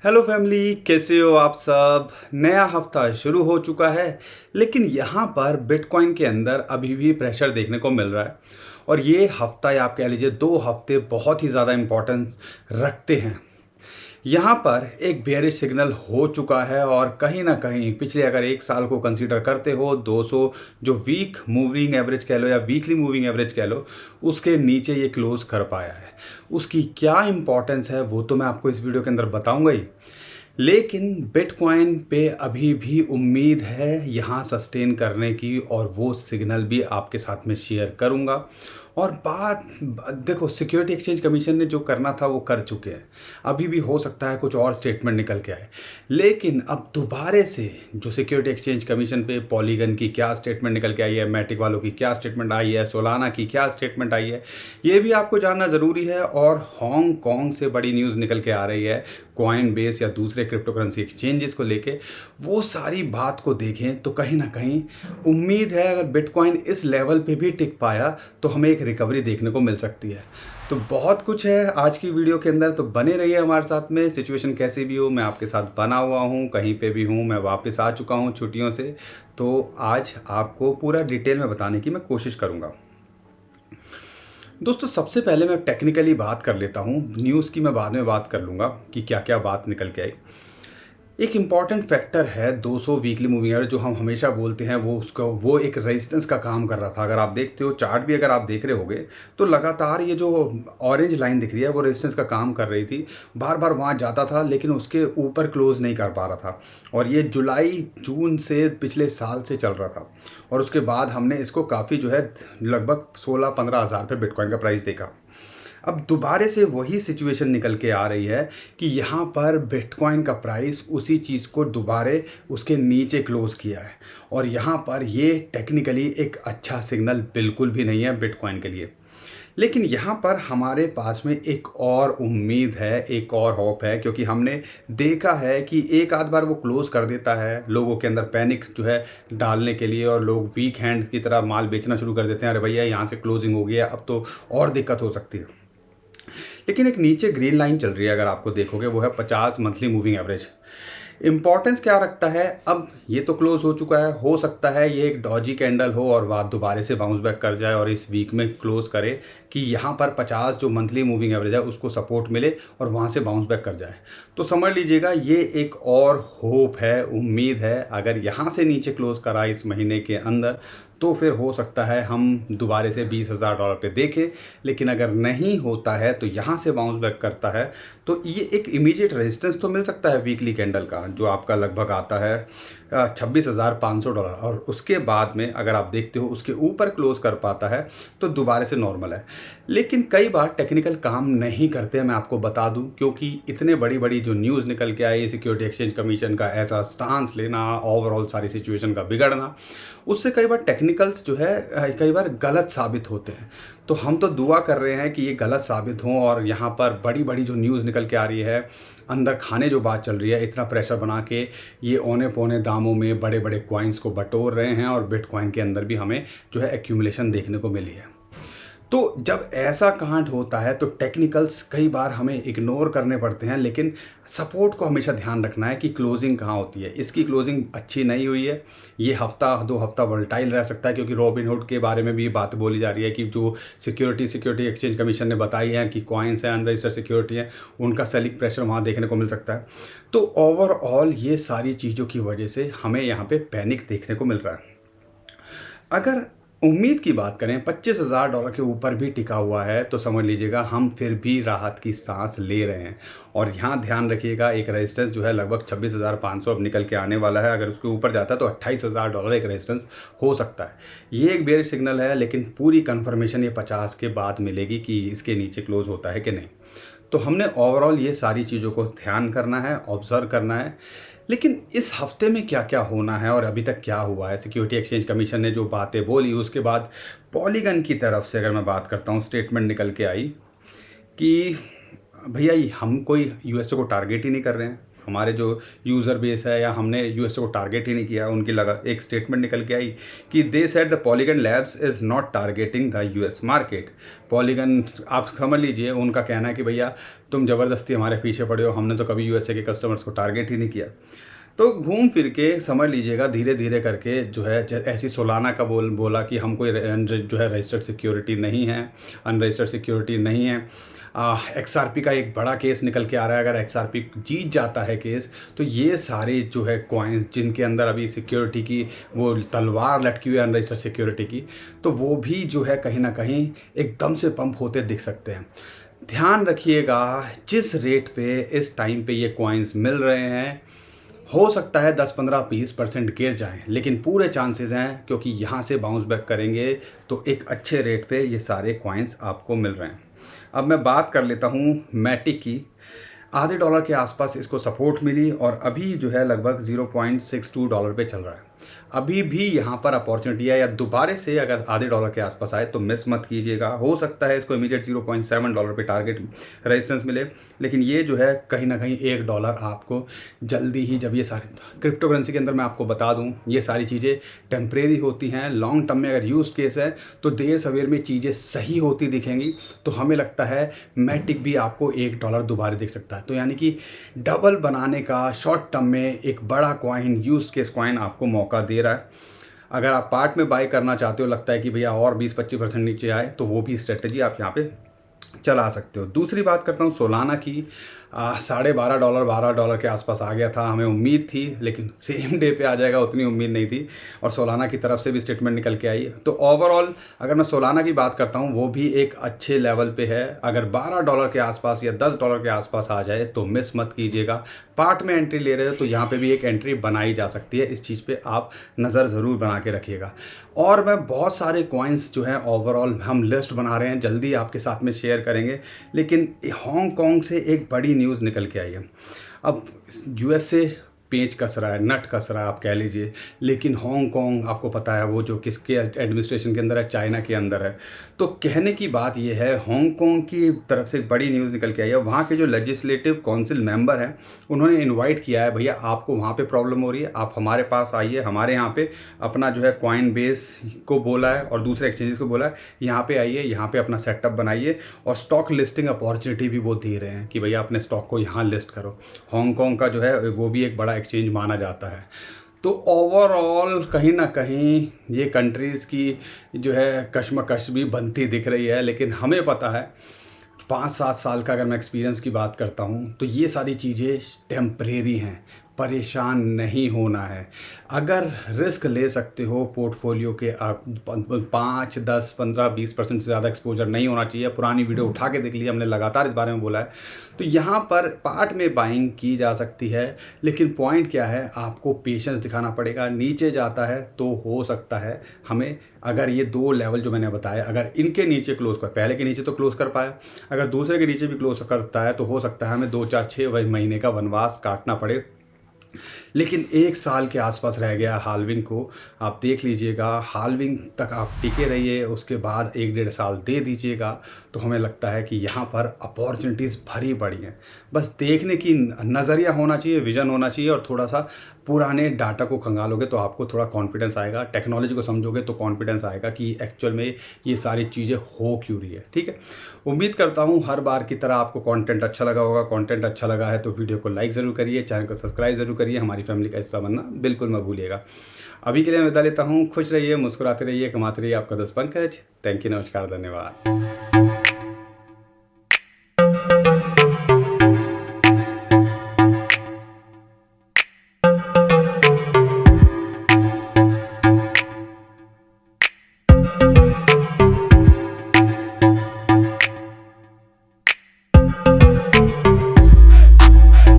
Hello family, कैसे हो आप सब। नया हफ्ता शुरू हो चुका है, लेकिन यहाँ पर बिटकॉइन के अंदर अभी भी प्रेशर देखने को मिल रहा है। और ये हफ्ता या आप कह लीजिए 2 हफ्ते बहुत ही ज़्यादा इम्पोर्टेंस रखते हैं। यहाँ पर एक बेयरिश सिग्नल हो चुका है और कहीं ना कहीं पिछले अगर 1 साल को कंसीडर करते हो 200 जो वीक मूविंग एवरेज कह लो या वीकली मूविंग एवरेज कह लो, उसके नीचे ये क्लोज कर पाया है। उसकी क्या इंपॉर्टेंस है वो तो मैं आपको इस वीडियो के अंदर बताऊंगा ही, लेकिन बिटकॉइन पे अभी भी उम्मीद है यहाँ सस्टेन करने की, और वो सिग्नल भी आपके साथ में शेयर करूँगा। और बात देखो, सिक्योरिटी एक्सचेंज कमीशन ने जो करना था वो कर चुके हैं। अभी भी हो सकता है कुछ और स्टेटमेंट निकल के आए, लेकिन अब दोबारे से जो सिक्योरिटी एक्सचेंज कमीशन पे पॉलीगन की क्या स्टेटमेंट निकल के आई है, मैटिक वालों की क्या स्टेटमेंट आई है, सोलाना की क्या स्टेटमेंट आई है, ये भी आपको जानना ज़रूरी है। और हांगकांग से बड़ी न्यूज़ निकल के आ रही है कॉइन बेस या दूसरे क्रिप्टो करेंसी एक्सचेंजेस को लेके। वो सारी बात को देखें तो कहीं ना कहीं उम्मीद है अगर बिटकॉइन इस लेवल पे भी टिक पाया तो हमें एक रिकवरी देखने को मिल सकती है। तो बहुत कुछ है आज की वीडियो के अंदर, तो बने रहिए हमारे साथ में। सिचुएशन कैसी भी हो, मैं आपके साथ बना हुआ हूँ, कहीं पे भी हूँ। मैं वापस आ चुका हूँ छुट्टियों से, तो आज आपको पूरा डिटेल में बताने की मैं कोशिश करूँगा। दोस्तों, सबसे पहले मैं टेक्निकली बात कर लेता हूँ, न्यूज़ की मैं बाद में बात कर लूँगा कि क्या क्या बात निकल के आई। एक इम्पॉर्टेंट फैक्टर है 200 वीकली मूविंग एवरेज, जो हम हमेशा बोलते हैं, वो एक रेजिस्टेंस का काम कर रहा था। अगर आप देखते हो चार्ट भी, अगर आप देख रहे होगे तो लगातार ये जो ऑरेंज लाइन दिख रही है वो रेजिस्टेंस का काम कर रही थी। बार बार वहाँ जाता था लेकिन उसके ऊपर क्लोज नहीं कर पा रहा था, और ये जुलाई जून से पिछले साल से चल रहा था। और उसके बाद हमने इसको काफ़ी जो है लगभग 16-15 हज़ार पे बिटकॉइन का प्राइस देखा। अब दोबारे से वही सिचुएशन निकल के आ रही है कि यहाँ पर बिटकॉइन का प्राइस उसी चीज़ को दोबारे उसके नीचे क्लोज किया है, और यहाँ पर ये टेक्निकली एक अच्छा सिग्नल बिल्कुल भी नहीं है बिटकॉइन के लिए। लेकिन यहाँ पर हमारे पास में एक और उम्मीद है, एक और होप है, क्योंकि हमने देखा है कि एक आध बार वो क्लोज कर देता है लोगों के अंदर पैनिक जो है डालने के लिए, और लोग वीक हैंड की तरह माल बेचना शुरू कर देते हैं। अरे भैया, यहाँ से क्लोजिंग हो गया, अब तो और दिक्कत हो सकती है। लेकिन एक नीचे ग्रीन लाइन चल रही है, अगर आपको देखोगे, वो है 50 मंथली मूविंग एवरेज। इंपॉर्टेंस क्या रखता है, अब ये तो क्लोज हो चुका है, हो सकता है ये एक डॉजी कैंडल हो और बाद दोबारा से बाउंस बैक कर जाए और इस वीक में क्लोज करे कि यहाँ पर 50 जो मंथली मूविंग एवरेज है उसको सपोर्ट मिले और वहाँ से बाउंस बैक कर जाए। तो समझ लीजिएगा ये एक और होप है, उम्मीद है। अगर यहाँ से नीचे क्लोज करा इस महीने के अंदर तो फिर हो सकता है हम दोबारा से $20,000 पे देखें। लेकिन अगर नहीं होता है तो यहाँ से बाउंस बैक करता है तो ये एक इमीडिएट रेजिस्टेंस तो मिल सकता है वीकली कैंडल का, जो आपका लगभग आता है $26,500। और उसके बाद में अगर आप देखते हो उसके ऊपर क्लोज कर पाता है तो दोबारा से नॉर्मल है। लेकिन कई बार टेक्निकल काम नहीं करते, मैं आपको बता दूं, क्योंकि इतने बड़ी बड़ी जो न्यूज़ निकल के आई, सिक्योरिटी एक्सचेंज कमीशन का ऐसा स्टांस लेना, ओवरऑल सारी सिचुएशन का बिगड़ना, उससे कई बार टेक्निकल्स जो है कई बार गलत साबित होते हैं। तो हम तो दुआ कर रहे हैं कि ये गलत साबित हों, और यहाँ पर बड़ी बड़ी जो न्यूज़ निकल के आ रही है, अंदर खाने जो बात चल रही है, इतना प्रेशर बना के ये औने पौने दामों में बड़े बड़े कॉइन्स को बटोर रहे हैं, और बिटकॉइन के अंदर भी हमें जो है एक्यूमुलेशन देखने को मिली है। तो जब ऐसा कांड होता है तो टेक्निकल्स कई बार हमें इग्नोर करने पड़ते हैं, लेकिन सपोर्ट को हमेशा ध्यान रखना है कि क्लोजिंग कहाँ होती है। इसकी क्लोजिंग अच्छी नहीं हुई है, ये हफ्ता 2 हफ्ता वोलेटाइल रह सकता है, क्योंकि रॉबिनहुड के बारे में भी बात बोली जा रही है कि जो सिक्योरिटी एक्सचेंज कमीशन ने बताई है कि कॉइन्स हैं, अनरजिस्टर्ड सिक्योरिटी हैं, उनका सेलिंग प्रेशर वहाँ देखने को मिल सकता है। तो ओवरऑल ये सारी चीज़ों की वजह से हमें यहाँ पे पैनिक देखने को मिल रहा है। अगर उम्मीद की बात करें, $25,000 के ऊपर भी टिका हुआ है तो समझ लीजिएगा हम फिर भी राहत की सांस ले रहे हैं। और यहाँ ध्यान रखिएगा, एक रेजिस्टेंस जो है लगभग 26,500 अब निकल के आने वाला है। अगर उसके ऊपर जाता है तो $28,000 एक रेजिस्टेंस हो सकता है। ये एक बेयरिश सिग्नल है, लेकिन पूरी कंफर्मेशन ये 50 के बाद मिलेगी कि इसके नीचे क्लोज होता है कि नहीं। तो हमने ओवरऑल ये सारी चीज़ों को ध्यान करना है, ऑब्जर्व करना है। लेकिन इस हफ्ते में क्या क्या होना है और अभी तक क्या हुआ है, सिक्योरिटी एक्सचेंज कमीशन ने जो बातें बोली, उसके बाद पॉलीगन की तरफ से अगर मैं बात करता हूँ, स्टेटमेंट निकल के आई कि भैया हम कोई यूएसए को टारगेट ही नहीं कर रहे हैं, हमारे जो यूज़र बेस है या हमने यूएसए को टारगेट ही नहीं किया, उनकी लगा एक स्टेटमेंट निकल के आई कि they said the polygon labs is not targeting the US market. Polygon आप समझ लीजिए, उनका कहना है कि भैया तुम ज़बरदस्ती हमारे पीछे पड़े हो, हमने तो कभी यूएसए के कस्टमर्स को टारगेट ही नहीं किया। तो घूम फिर के समझ लीजिएगा, धीरे धीरे करके जो है ऐसी सोलाना का बोला कि हम कोई जो है रजिस्टर्ड सिक्योरिटी नहीं है, अनरजिस्टर्ड सिक्योरिटी नहीं है। XRP का एक बड़ा केस निकल के आ रहा है। अगर XRP जीत जाता है केस, तो ये सारे जो है कॉइन्स जिनके अंदर अभी सिक्योरिटी की वो तलवार लटकी हुई है अनरजिस्टर्ड सिक्योरिटी की, तो वो भी जो है कहीं ना कहीं एकदम से पंप होते दिख सकते हैं। ध्यान रखिएगा, जिस रेट पे इस टाइम पे ये कॉइन्स मिल रहे हैं, हो सकता है 10-15-20% गिर जाएं, लेकिन पूरे चांसेस हैं, क्योंकि यहाँ से बाउंस बैक करेंगे तो एक अच्छे रेट पे ये सारे कॉइन्स आपको मिल रहे हैं। अब मैं बात कर लेता हूँ मैटिक की। आधे डॉलर के आसपास इसको सपोर्ट मिली और अभी जो है लगभग $0.62 पे चल रहा है। अभी भी यहाँ पर अपॉर्चुनिटी है, या दोबारा से अगर आधे डॉलर के आसपास आए तो मिस मत कीजिएगा। हो सकता है इसको इमीडिएट $0.7 पे टारगेट रेजिस्टेंस मिले, लेकिन ये जो है कहीं ना कहीं $1 आपको जल्दी ही, जब ये सारी क्रिप्टो करेंसी के अंदर मैं आपको बता दूँ ये सारी चीज़ें टेम्परेरी होती हैं। लॉन्ग टर्म में अगर यूज़ केस है तो देर सवेर में चीज़ें सही होती दिखेंगी। तो हमें लगता है मैटिक भी आपको $1 दोबारा दिख सकता है। तो यानी कि डबल बनाने का शॉर्ट टर्म में एक बड़ा कॉइन, यूज़ केस कॉइन आपको मौका दे रहा है। अगर आप पार्ट में बाय करना चाहते हो, लगता है कि भैया और 20-25% नीचे आए, तो वो भी स्ट्रेटजी आप यहाँ पे चला सकते हो। दूसरी बात करता हूँ सोलाना की। $12.5 $12 के आसपास आ गया था, हमें उम्मीद थी, लेकिन सेम डे पे आ जाएगा उतनी उम्मीद नहीं थी, और सोलाना की तरफ से भी स्टेटमेंट निकल के आई। तो ओवरऑल अगर मैं सोलाना की बात करता हूँ, वो भी एक अच्छे लेवल पे है। अगर $12 के आसपास या $10 के आसपास आ जाए तो मिस मत कीजिएगा। पार्ट में एंट्री ले रहे हो तो यहाँ पे भी एक एंट्री बनाई जा सकती है, इस चीज़ पे आप नज़र ज़रूर बना के रखिएगा। और मैं बहुत सारे कॉइन्स जो हैं ओवरऑल हम लिस्ट बना रहे हैं, जल्दी आपके साथ में शेयर करेंगे। लेकिन हांगकांग से एक बड़ी न्यूज़ निकल के आई है। अब यूएसए पेंच कस रहा है, नट कस रहा है आप कह लीजिए, लेकिन हांगकांग आपको पता है वो जो किसके एडमिनिस्ट्रेशन के अंदर है, चाइना के अंदर है। तो कहने की बात ये है, हांगकांग की तरफ से बड़ी न्यूज़ निकल के आई है। वहाँ के जो लेजिस्लेटिव काउंसिल मेंबर हैं, उन्होंने इनवाइट किया है, भैया आपको वहाँ पे प्रॉब्लम हो रही है, आप हमारे पास आइए, हमारे यहाँ पे अपना जो है कॉइन बेस को बोला है और दूसरे एक्सचेंजेस को बोला है, यहाँ पे आइए, यहाँ पे अपना सेटअप बनाइए, और स्टॉक लिस्टिंग अपॉर्चुनिटी भी वो दे रहे हैं कि भैया अपने स्टॉक को यहाँ लिस्ट करो। हांगकांग का जो है वो भी एक बड़ा एक्सचेंज माना जाता है। तो ओवरऑल कहीं ना कहीं ये कंट्रीज़ की जो है कशमकश भी बनती दिख रही है, लेकिन हमें पता है 5-7 साल का अगर मैं एक्सपीरियंस की बात करता हूँ तो ये सारी चीज़ें टेम्परेरी हैं, परेशान नहीं होना है। अगर रिस्क ले सकते हो पोर्टफोलियो के, आप 5, 10, 15, 20% से ज़्यादा एक्सपोजर नहीं होना चाहिए। पुरानी वीडियो उठा के देख लीजिए, हमने लगातार इस बारे में बोला है। तो यहाँ पर पार्ट में बाइंग की जा सकती है, लेकिन पॉइंट क्या है, आपको पेशेंस दिखाना पड़ेगा। नीचे जाता है तो हो सकता है हमें, अगर ये 2 लेवल जो मैंने बताया, अगर इनके नीचे क्लोज कर, पहले के नीचे तो क्लोज कर पाया, अगर दूसरे के नीचे भी क्लोज करता है तो हो सकता है हमें 2, 4, 6 महीने का वनवास काटना पड़े। लेकिन 1 साल के आसपास रह गया हाल्विंग को, आप देख लीजिएगा, हाल्विंग तक आप टिके रहिए, उसके बाद 1-1.5 साल दे दीजिएगा, तो हमें लगता है कि यहाँ पर अपॉर्चुनिटीज़ भरी पड़ी हैं। बस देखने की नज़रिया होना चाहिए, विजन होना चाहिए, और थोड़ा सा पुराने डाटा को खंगालोगे तो आपको थोड़ा कॉन्फिडेंस आएगा, टेक्नोलॉजी को समझोगे तो कॉन्फिडेंस आएगा कि एक्चुअल में ये सारी चीज़ें हो क्यों रही है। ठीक है, उम्मीद करता हूँ हर बार की तरह आपको कंटेंट अच्छा लगा होगा। कंटेंट अच्छा लगा है तो वीडियो को लाइक ज़रूर करिए, चैनल को सब्सक्राइब ज़रूर करिए, हमारी फैमिली का हिस्सा बनना बिल्कुल मत भूलिएगा। अभी के लिए मैं विदा लेता हूँ। खुश रहिए, मुस्कुराते रहिए, कमाते रहिए। आपका दोस्त पंकज। थैंक यू, नमस्कार, धन्यवाद।